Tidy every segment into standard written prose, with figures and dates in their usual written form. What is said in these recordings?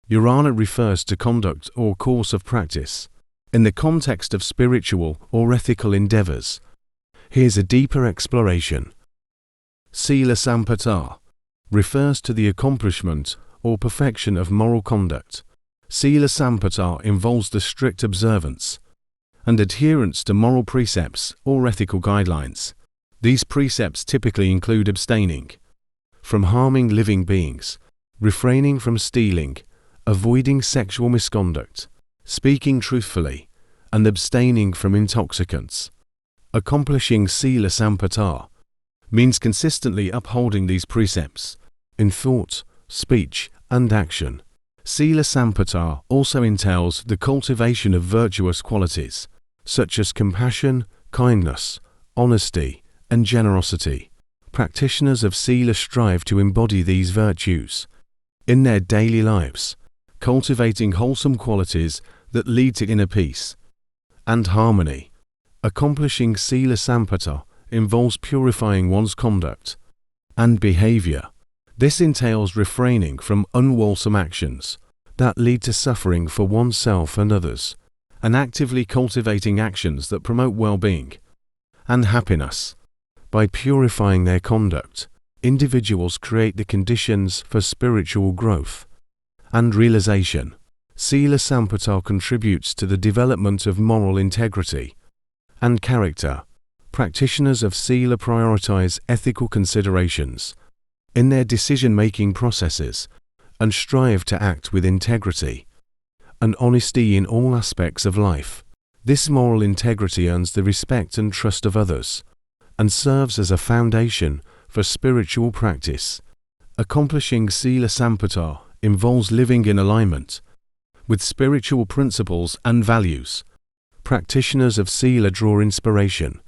Carana refers to conduct or course of practice in the context of spiritual or ethical endeavors. Here's a deeper exploration. Sila Sampata refers to the accomplishment or perfection of moral conduct. Sila Sampata involves the strict observance and adherence to moral precepts or ethical guidelines. These precepts typically include abstaining from harming living beings, refraining from stealing, avoiding sexual misconduct, speaking truthfully, and abstaining from intoxicants. Accomplishing Sila Sampata means consistently upholding these precepts in thought, speech, and action. Sila Sampata also entails the cultivation of virtuous qualities, such as compassion, kindness, honesty, and generosity. Practitioners of Sila strive to embody these virtues in their daily lives, cultivating wholesome qualities that lead to inner peace and harmony. Accomplishing Sila Sampata involves purifying one's conduct and behavior. This entails refraining from unwholesome actions that lead to suffering for oneself and others, and actively cultivating actions that promote well-being and happiness. By purifying their conduct, individuals create the conditions for spiritual growth and realization. Sila Sampata contributes to the development of moral integrity and character. Practitioners of Sila prioritize ethical considerations in their decision-making processes and strive to act with integrity and honesty in all aspects of life. This moral integrity earns the respect and trust of others and serves as a foundation for spiritual practice. Accomplishing Sila Sampata involves living in alignment with spiritual principles and values. Practitioners of Sila draw inspiration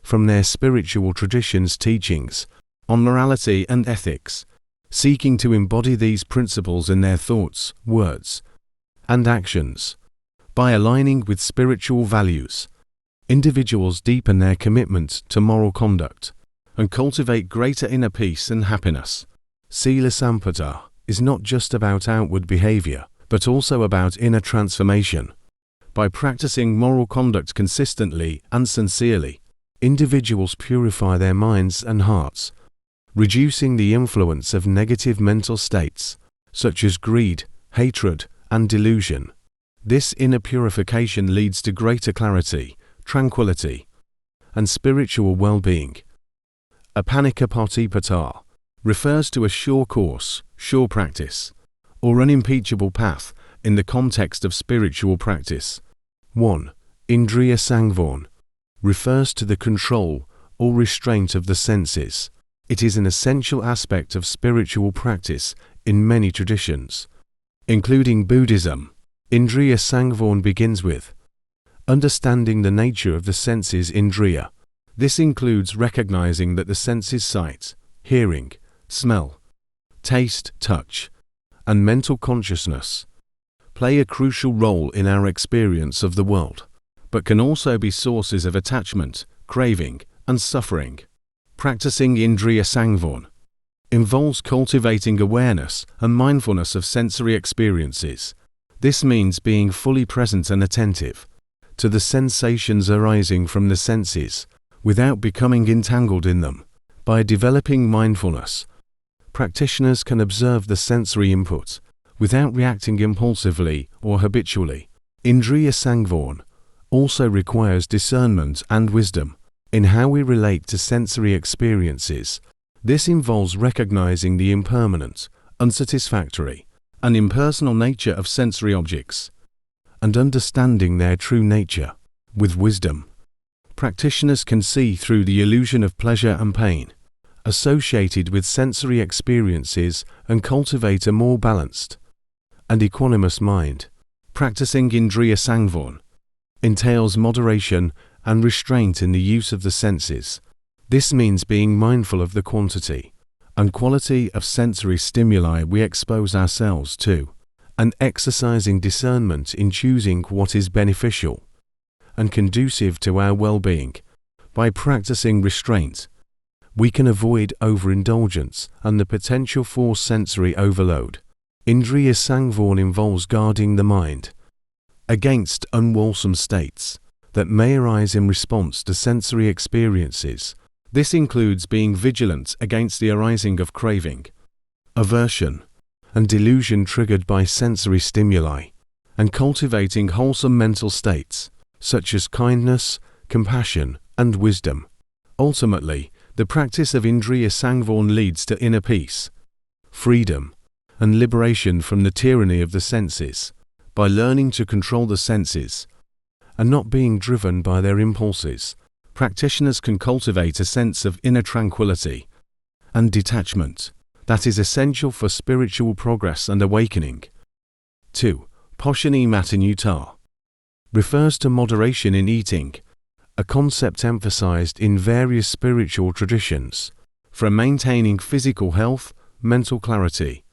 from their spiritual traditions' teachings on morality and ethics, seeking to embody these principles in their thoughts, words, and actions. By aligning with spiritual values, individuals deepen their commitment to moral conduct and cultivate greater inner peace and happiness. Sila Sampata is not just about outward behavior, but also about inner transformation. By practicing moral conduct consistently and sincerely, individuals purify their minds and hearts, reducing the influence of negative mental states, such as greed, hatred, and delusion. This inner purification leads to greater clarity, tranquility, and spiritual well-being. Apanikapatipata refers to a sure course, sure practice, or unimpeachable path in the context of spiritual practice. 1. Indriya Sangvarn refers to the control or restraint of the senses. It is an essential aspect of spiritual practice in many traditions, including Buddhism. Indriya Sangvarn begins with understanding the nature of the senses indriya. This includes recognizing that the senses sight, hearing, smell, taste, touch, and mental consciousness play a crucial role in our experience of the world, but can also be sources of attachment, craving, and suffering. Practicing Indriya Sangvarn involves cultivating awareness and mindfulness of sensory experiences. This means being fully present and attentive to the sensations arising from the senses without becoming entangled in them. By developing mindfulness, practitioners can observe the sensory input without reacting impulsively or habitually. Indriya Sangvarn also requires discernment and wisdom in how we relate to sensory experiences. This involves recognizing the impermanent, unsatisfactory, and impersonal nature of sensory objects and understanding their true nature. With wisdom, practitioners can see through the illusion of pleasure and pain associated with sensory experiences and cultivate a more balanced and equanimous mind. Practicing Indriya Sangvarn entails moderation and restraint in the use of the senses. This means being mindful of the quantity and quality of sensory stimuli we expose ourselves to, and exercising discernment in choosing what is beneficial and conducive to our well-being. By practicing restraint, we can avoid overindulgence and the potential for sensory overload. Indriya Sangvorn involves guarding the mind against unwholesome states that may arise in response to sensory experiences. This includes being vigilant against the arising of craving, aversion, and delusion triggered by sensory stimuli, and cultivating wholesome mental states, such as kindness, compassion, and wisdom. Ultimately, the practice of Indriya Sangvorn leads to inner peace, freedom, and liberation from the tyranny of the senses. By learning to control the senses and not being driven by their impulses, practitioners can cultivate a sense of inner tranquility and detachment that is essential for spiritual progress and awakening. 2. Poshanimata refers to moderation in eating, a concept emphasized in various spiritual traditions, from maintaining physical health, mental clarity,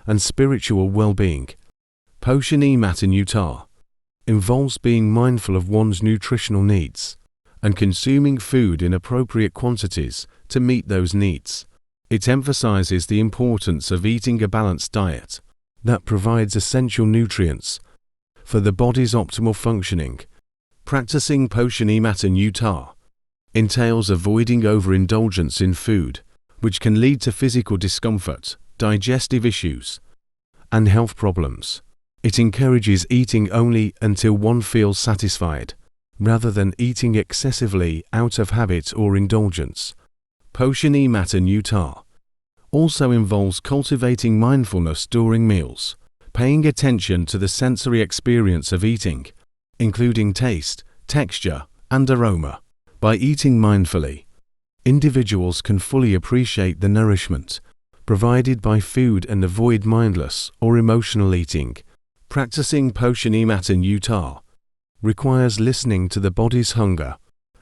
and spiritual well-being. Poshanimata involves being mindful of one's nutritional needs and consuming food in appropriate quantities to meet those needs. It emphasizes the importance of eating a balanced diet that provides essential nutrients for the body's optimal functioning. Practicing Poshanimata entails avoiding overindulgence in food, which can lead to physical discomfort, digestive issues, and health problems. It encourages eating only until one feels satisfied, rather than eating excessively out of habit or indulgence. Poshanimata also involves cultivating mindfulness during meals, paying attention to the sensory experience of eating, including taste, texture, and aroma. By eating mindfully, individuals can fully appreciate the nourishment provided by food and avoid mindless or emotional eating. Practicing Poshanimata requires listening to the body's hunger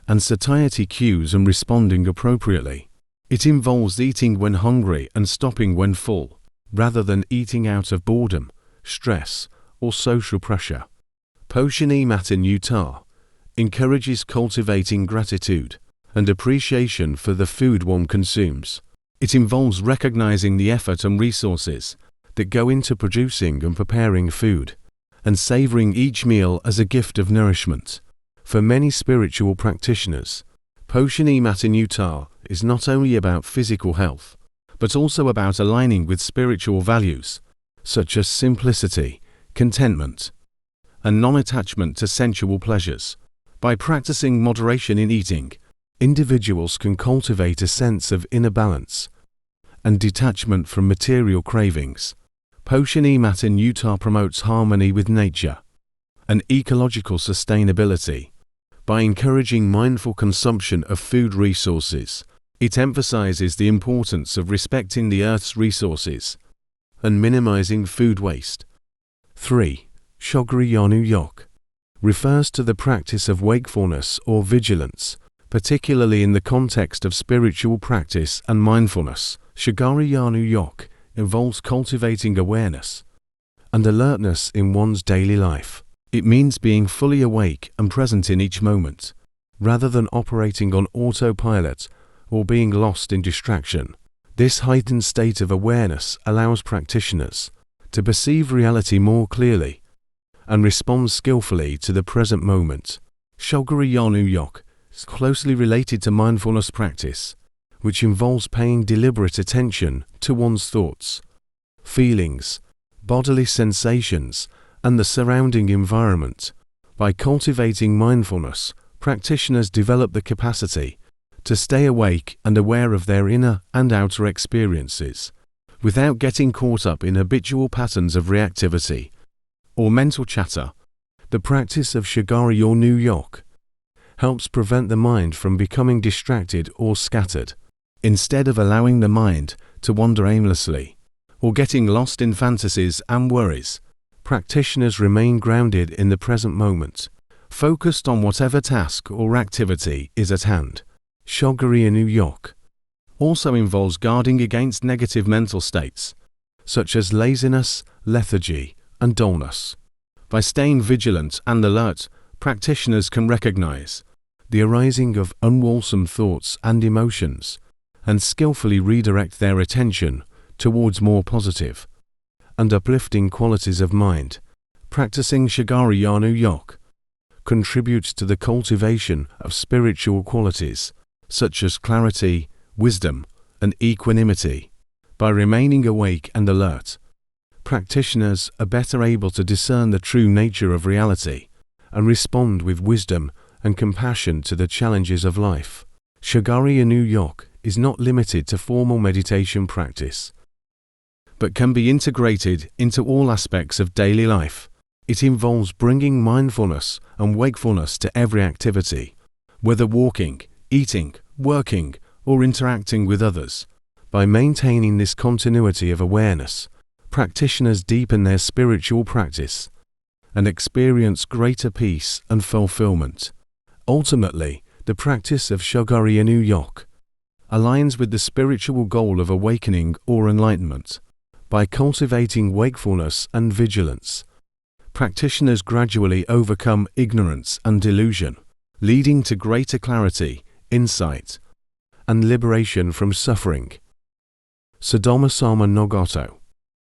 and satiety cues and responding appropriately. It involves eating when hungry and stopping when full, rather than eating out of boredom, stress, or social pressure. Poshanimata encourages cultivating gratitude and appreciation for the food one consumes. It involves recognizing the effort and resources that go into producing and preparing food, and savoring each meal as a gift of nourishment. For many spiritual practitioners, Poshanimata is not only about physical health, but also about aligning with spiritual values, such as simplicity, contentment, and non-attachment to sensual pleasures. By practicing moderation in eating, individuals can cultivate a sense of inner balance and detachment from material cravings. Poshanimata promotes harmony with nature and ecological sustainability. By encouraging mindful consumption of food resources, it emphasizes the importance of respecting the Earth's resources and minimizing food waste. 3. Shogariyanu Yok refers to the practice of wakefulness or vigilance, particularly in the context of spiritual practice and mindfulness. Shogariyanu Yok involves cultivating awareness and alertness in one's daily life. It means being fully awake and present in each moment, rather than operating on autopilot or being lost in distraction. This heightened state of awareness allows practitioners to perceive reality more clearly and respond skillfully to the present moment. Shogariyanu Yok is closely related to mindfulness practice, which involves paying deliberate attention to one's thoughts, feelings, bodily sensations, and the surrounding environment. By cultivating mindfulness, practitioners develop the capacity to stay awake and aware of their inner and outer experiences, without getting caught up in habitual patterns of reactivity or mental chatter. The practice of Shogariyanu Yok helps prevent the mind from becoming distracted or scattered. Instead of allowing the mind to wander aimlessly or getting lost in fantasies and worries, practitioners remain grounded in the present moment, focused on whatever task or activity is at hand. Shogariyanu Yok also involves guarding against negative mental states, such as laziness, lethargy, and dullness. By staying vigilant and alert, practitioners can recognize the arising of unwholesome thoughts and emotions, and skillfully redirect their attention towards more positive and uplifting qualities of mind. Practicing Shagarayanu Yok contributes to the cultivation of spiritual qualities such as clarity, wisdom, and equanimity. By remaining awake and alert, practitioners are better able to discern the true nature of reality and respond with wisdom and compassion to the challenges of life. Shagarayanu Yok is not limited to formal meditation practice, but can be integrated into all aspects of daily life. It involves bringing mindfulness and wakefulness to every activity, whether walking, eating, working, or interacting with others. By maintaining this continuity of awareness, practitioners deepen their spiritual practice and experience greater peace and fulfillment. Ultimately, the practice of Shagarayanu Yok aligns with the spiritual goal of awakening or enlightenment. By cultivating wakefulness and vigilance, practitioners gradually overcome ignorance and delusion, leading to greater clarity, insight, and liberation from suffering. Sadhamasama Nogoto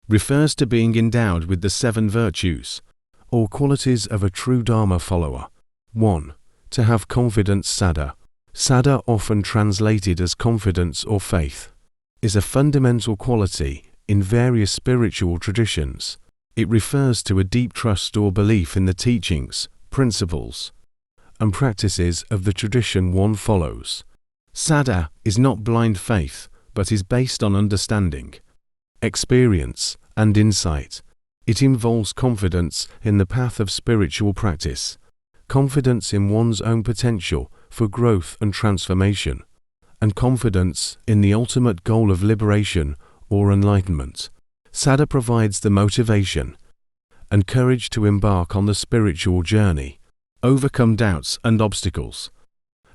refers to being endowed with the 7 virtues, or qualities of a true Dharma follower. 1. To have confidence. Saddha. Saddha, often translated as confidence or faith, is a fundamental quality in various spiritual traditions. It refers to a deep trust or belief in the teachings, principles, and practices of the tradition one follows. Saddha is not blind faith, but is based on understanding, experience, and insight. It involves confidence in the path of spiritual practice, confidence in one's own potential for growth and transformation, and confidence in the ultimate goal of liberation or enlightenment. Saddha provides the motivation and courage to embark on the spiritual journey, overcome doubts and obstacles,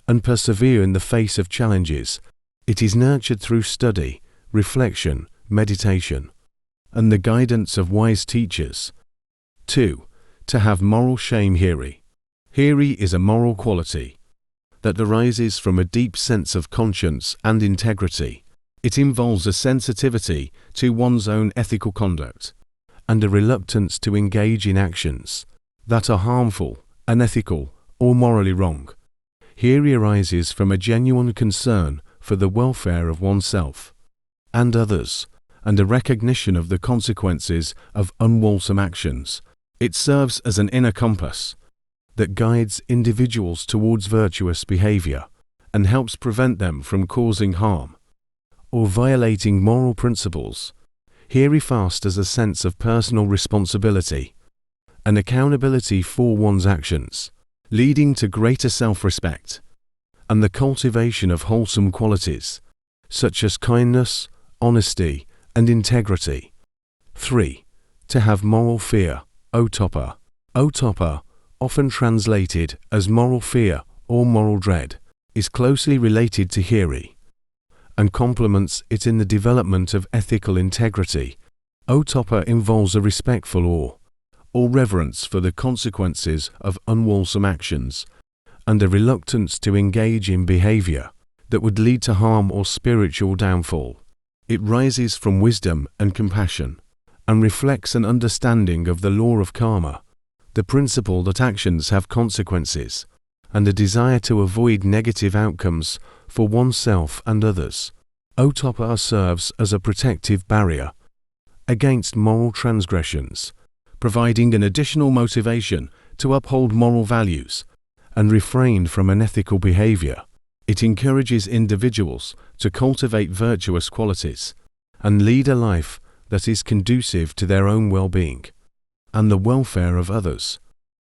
and persevere in the face of challenges. It is nurtured through study, reflection, meditation, and the guidance of wise teachers. 2. To have moral shame. Hiri. Hiri is a moral quality that arises from a deep sense of conscience and integrity. It involves a sensitivity to one's own ethical conduct and a reluctance to engage in actions that are harmful, unethical, or morally wrong. Hiri arises from a genuine concern for the welfare of oneself and others, and a recognition of the consequences of unwholesome actions. It serves as an inner compass that guides individuals towards virtuous behavior and helps prevent them from causing harm or violating moral principles. Hiri fosters a sense of personal responsibility and accountability for one's actions, leading to greater self-respect and the cultivation of wholesome qualities such as kindness, honesty, and integrity. 3. To have moral fear. Ottappa. Ottappa, often translated as moral fear or moral dread, is closely related to Hiri and complements it in the development of ethical integrity. Ottappa involves a respectful awe or reverence for the consequences of unwholesome actions and a reluctance to engage in behavior that would lead to harm or spiritual downfall. It rises from wisdom and compassion and reflects an understanding of the law of karma, the principle that actions have consequences, and a desire to avoid negative outcomes for oneself and others. Ottappa serves as a protective barrier against moral transgressions, providing an additional motivation to uphold moral values and refrain from unethical behavior. It encourages individuals to cultivate virtuous qualities and lead a life that is conducive to their own well-being and the welfare of others.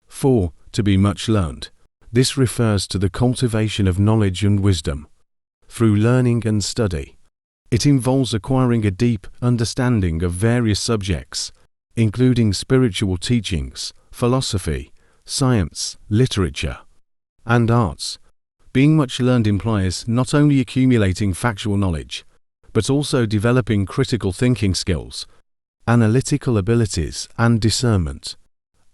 4. To be much learned. This refers to the cultivation of knowledge and wisdom through learning and study. It involves acquiring a deep understanding of various subjects, including spiritual teachings, philosophy, science, literature, and arts. Being much learned implies not only accumulating factual knowledge, but also developing critical thinking skills, analytical abilities, and discernment.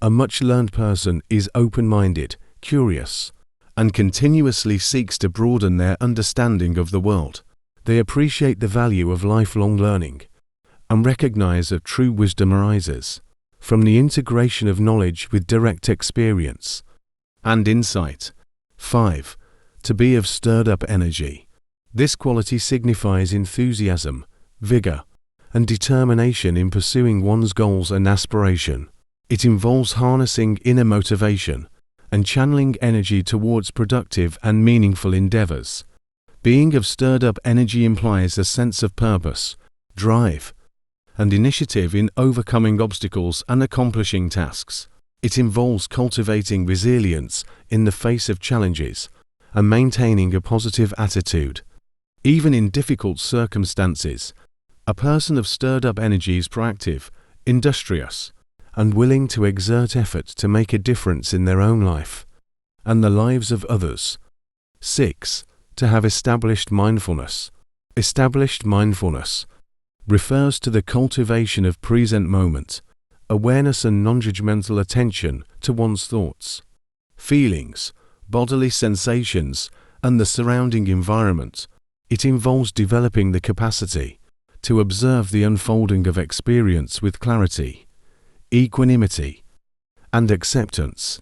A much learned person is open-minded, curious, and continuously seeks to broaden their understanding of the world. They appreciate the value of lifelong learning and recognize that true wisdom arises from the integration of knowledge with direct experience and insight. 5. To be of stirred-up energy. This quality signifies enthusiasm, vigor, and determination in pursuing one's goals and aspiration. It involves harnessing inner motivation and channeling energy towards productive and meaningful endeavors. Being of stirred-up energy implies a sense of purpose, drive, and initiative in overcoming obstacles and accomplishing tasks. It involves cultivating resilience in the face of challenges and maintaining a positive attitude. Even in difficult circumstances, a person of stirred-up energy is proactive, industrious, and willing to exert effort to make a difference in their own life and the lives of others. 6. To have established mindfulness. Established mindfulness refers to the cultivation of present moment, awareness and non-judgmental attention to one's thoughts, feelings, bodily sensations, and the surrounding environment. It involves developing the capacity to observe the unfolding of experience with clarity, equanimity, and acceptance.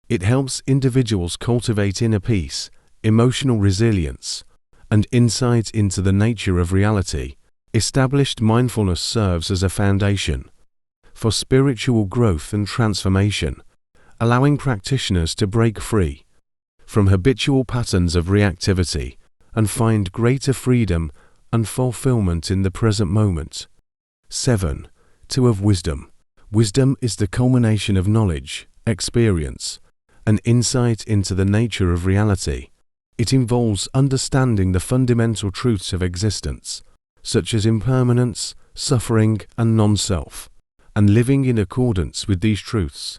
It helps individuals cultivate inner peace, emotional resilience, and insight into the nature of reality. Established mindfulness serves as a foundation for spiritual growth and transformation, allowing practitioners to break free from habitual patterns of reactivity and find greater freedom and fulfillment in the present moment. 7. To have wisdom. Wisdom is the culmination of knowledge, experience, and insight into the nature of reality. It involves understanding the fundamental truths of existence, such as impermanence, suffering, and non-self, and living in accordance with these truths.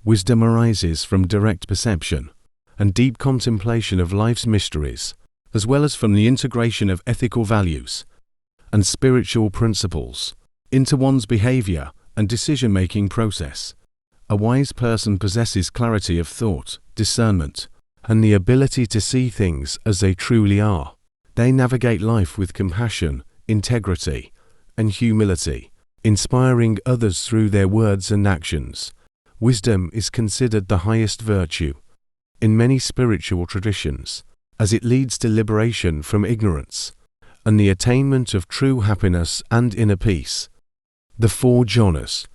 Wisdom arises from direct perception and deep contemplation of life's mysteries, as well as from the integration of ethical values and spiritual principles into one's behavior and decision-making process. A wise person possesses clarity of thought, discernment, and the ability to see things as they truly are. They navigate life with compassion, integrity, and humility, inspiring others through their words and actions. Wisdom is considered the highest virtue in many spiritual traditions, as it leads to liberation from ignorance and the attainment of true happiness and inner peace. The 4 jhanas,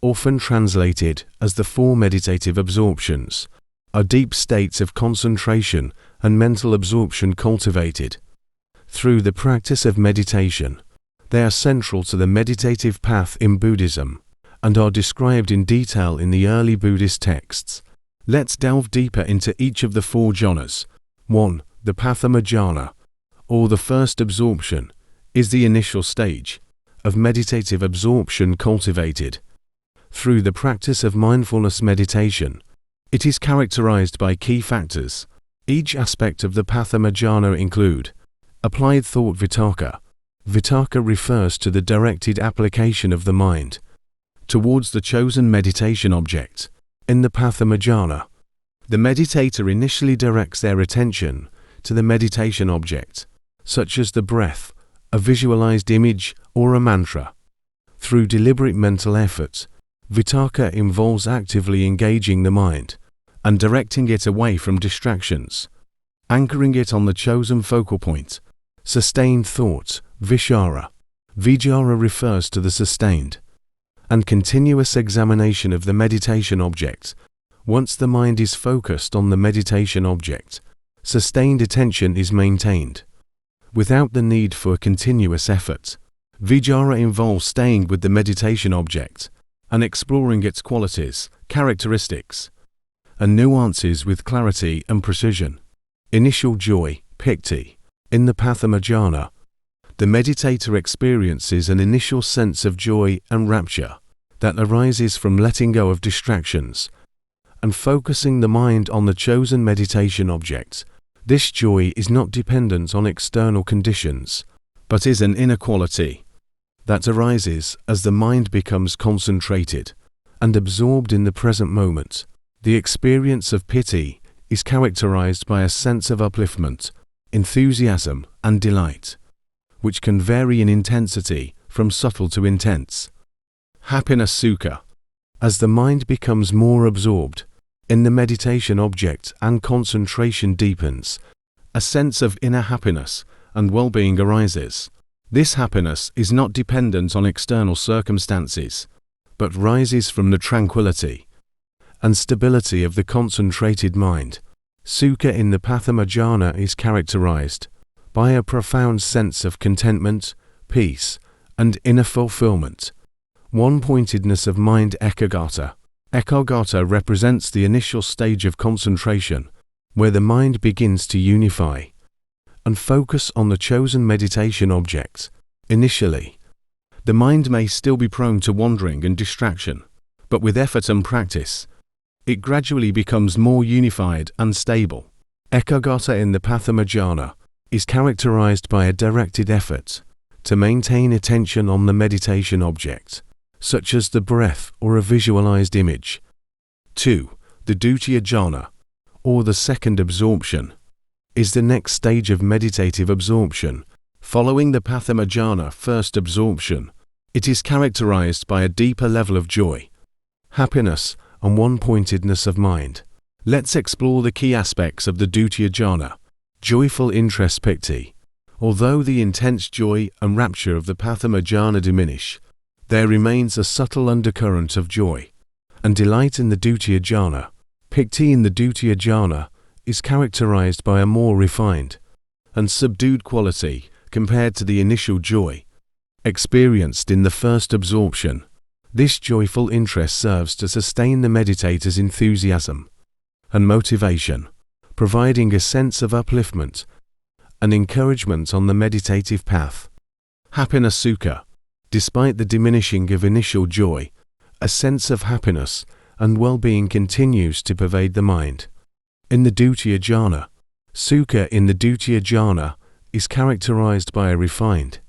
often translated as the 4 meditative absorptions, are deep states of concentration and mental absorption cultivated through the practice of meditation. They are central to the meditative path in Buddhism and are described in detail in the early Buddhist texts. Let's delve deeper into each of the 4 jhanas. 1. The Pathama jhana, or the first absorption, is the initial stage of meditative absorption cultivated through the practice of mindfulness meditation. It is characterized by key factors. Each aspect of the Pathama jhana include applied thought vitakka. Vitakka refers to the directed application of the mind towards the chosen meditation object. In the Pathama jhana, the meditator initially directs their attention to the meditation object, such as the breath, a visualized image, or a mantra. Through deliberate mental effort, vitakka involves actively engaging the mind and directing it away from distractions, anchoring it on the chosen focal point. Sustained thought, vichara. Vichara refers to the sustained and continuous examination of the meditation object. Once the mind is focused on the meditation object, sustained attention is maintained, without the need for continuous effort. Vichara involves staying with the meditation object and exploring its qualities, characteristics, and nuances with clarity and precision. Initial joy, pikti. In the Pathama jhana, the meditator experiences an initial sense of joy and rapture that arises from letting go of distractions and focusing the mind on the chosen meditation object. This joy is not dependent on external conditions, but is an inner quality that arises as the mind becomes concentrated and absorbed in the present moment. The experience of piti is characterized by a sense of upliftment, enthusiasm, and delight, which can vary in intensity from subtle to intense. Happiness sukha. As the mind becomes more absorbed in the meditation object and concentration deepens, a sense of inner happiness and well-being arises. This happiness is not dependent on external circumstances, but rises from the tranquility and stability of the concentrated mind. Sukha in the Pathamajjhana is characterized by a profound sense of contentment, peace, and inner fulfillment. One-pointedness of mind ekaggata. Ekaggata represents the initial stage of concentration, where the mind begins to unify and focus on the chosen meditation object. Initially, the mind may still be prone to wandering and distraction, but with effort and practice, it gradually becomes more unified and stable. Ekaggata in the Pathamajjhana is characterized by a directed effort to maintain attention on the meditation object, such as the breath or a visualized image. 2. The Dutiya jhana, or the second absorption, is the next stage of meditative absorption. Following the Pathamajjhana first absorption, it is characterized by a deeper level of joy, happiness, and one-pointedness of mind. Let's explore the key aspects of the Dutiya jhana. Joyful interest pikti. Although the intense joy and rapture of the Pathamajjhana diminish, there remains a subtle undercurrent of joy and delight in the Dutiya jhana. Pikti in the Dutiya jhana is characterized by a more refined and subdued quality compared to the initial joy experienced in the first absorption. This joyful interest serves to sustain the meditator's enthusiasm and motivation, providing a sense of upliftment and encouragement on the meditative path. Happiness sukha. Despite the diminishing of initial joy, a sense of happiness and well-being continues to pervade the mind. In the Dutiya jhana, sukha in the Dutiya jhana is characterized by a refined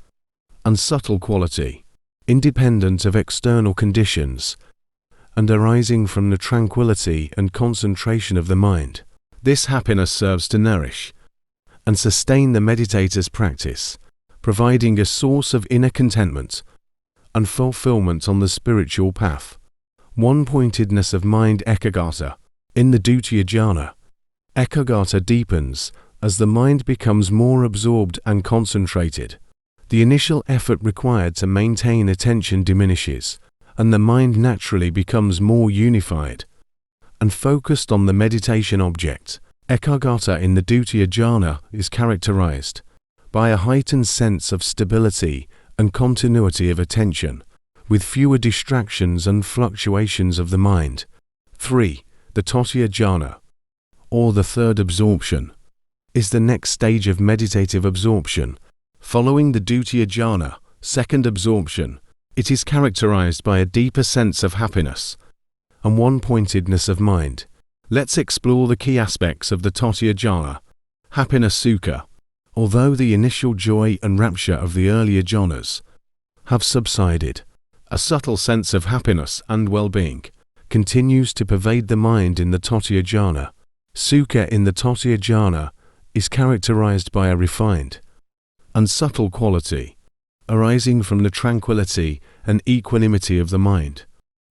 and subtle quality, independent of external conditions, and arising from the tranquility and concentration of the mind. This happiness serves to nourish and sustain the meditator's practice, providing a source of inner contentment and fulfillment on the spiritual path. One-pointedness of mind ekaggata. In the Dutiya jhana, ekaggata deepens as the mind becomes more absorbed and concentrated. The initial effort required to maintain attention diminishes, and the mind naturally becomes more unified and focused on the meditation object. Ekaggata in the Dutiya jhana is characterized by a heightened sense of stability and continuity of attention, with fewer distractions and fluctuations of the mind. 3. The Tatiya jhana, or the third absorption, is the next stage of meditative absorption. Following the Dutiya jhana, second absorption, it is characterized by a deeper sense of happiness and one-pointedness of mind. Let's explore the key aspects of the Tatiya jhana. Happiness sukha. Although the initial joy and rapture of the earlier jhanas have subsided, a subtle sense of happiness and well-being continues to pervade the mind in the Tatiya jhana. Sukha in the Tatiya jhana is characterized by a refined and subtle quality, arising from the tranquility and equanimity of the mind.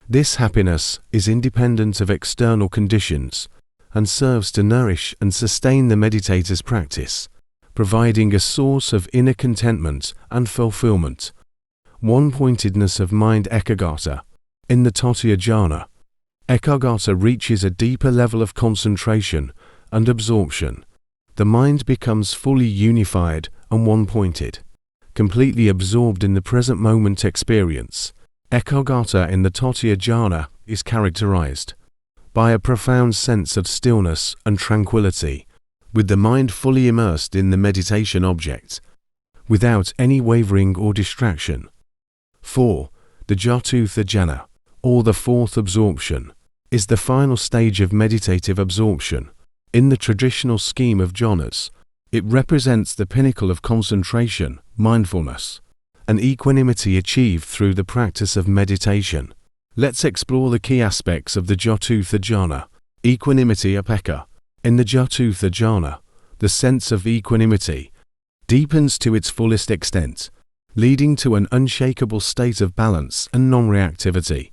This happiness is independent of external conditions and serves to nourish and sustain the meditator's practice, providing a source of inner contentment and fulfillment. One-pointedness of mind ekaggata. In the Tatiya jhana, ekaggata reaches a deeper level of concentration and absorption. The mind becomes fully unified and one-pointed, completely absorbed in the present moment experience. Ekaggata in the Tatiya jhana is characterized by a profound sense of stillness and tranquility, with the mind fully immersed in the meditation object, without any wavering or distraction. 4. The Jatutha jhana, or the fourth absorption, is the final stage of meditative absorption. In the traditional scheme of jhanas, it represents the pinnacle of concentration, mindfulness, and equanimity achieved through the practice of meditation. Let's explore the key aspects of the Jatutha jhana. Equanimity upekkha. In the Jatutha jhana, the sense of equanimity deepens to its fullest extent. leading to an unshakable state of balance and non-reactivity.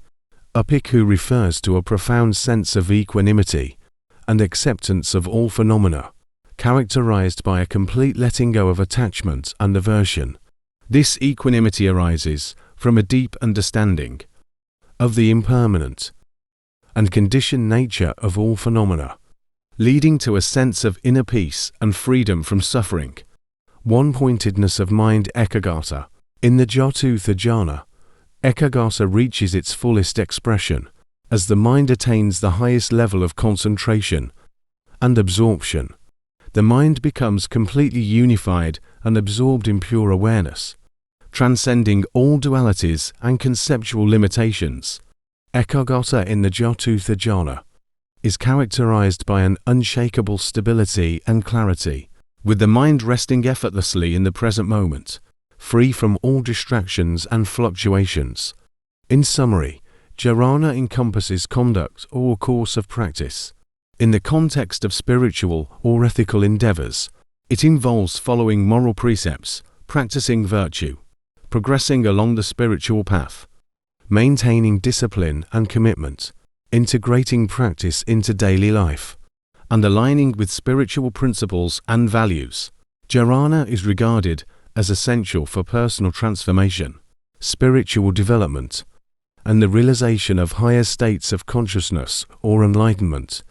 Upiku refers to a profound sense of equanimity and acceptance of all phenomena, characterized by a complete letting go of attachment and aversion. This equanimity arises from a deep understanding of the impermanent and conditioned nature of all phenomena, leading to a sense of inner peace and freedom from suffering. One-pointedness of mind ekagata. In the Jatutha jhana, ekagata reaches its fullest expression as the mind attains the highest level of concentration and absorption. The mind becomes completely unified and absorbed in pure awareness, transcending all dualities and conceptual limitations. Ekagata in the Jatutha jhana is characterized by an unshakable stability and clarity, with the mind resting effortlessly in the present moment, free from all distractions and fluctuations. In summary, Carana encompasses conduct or course of practice. In the context of spiritual or ethical endeavors, it involves following moral precepts, practicing virtue, progressing along the spiritual path, maintaining discipline and commitment, integrating practice into daily life, and aligning with spiritual principles and values. Carana is regarded as essential for personal transformation, spiritual development, and the realization of higher states of consciousness or enlightenment.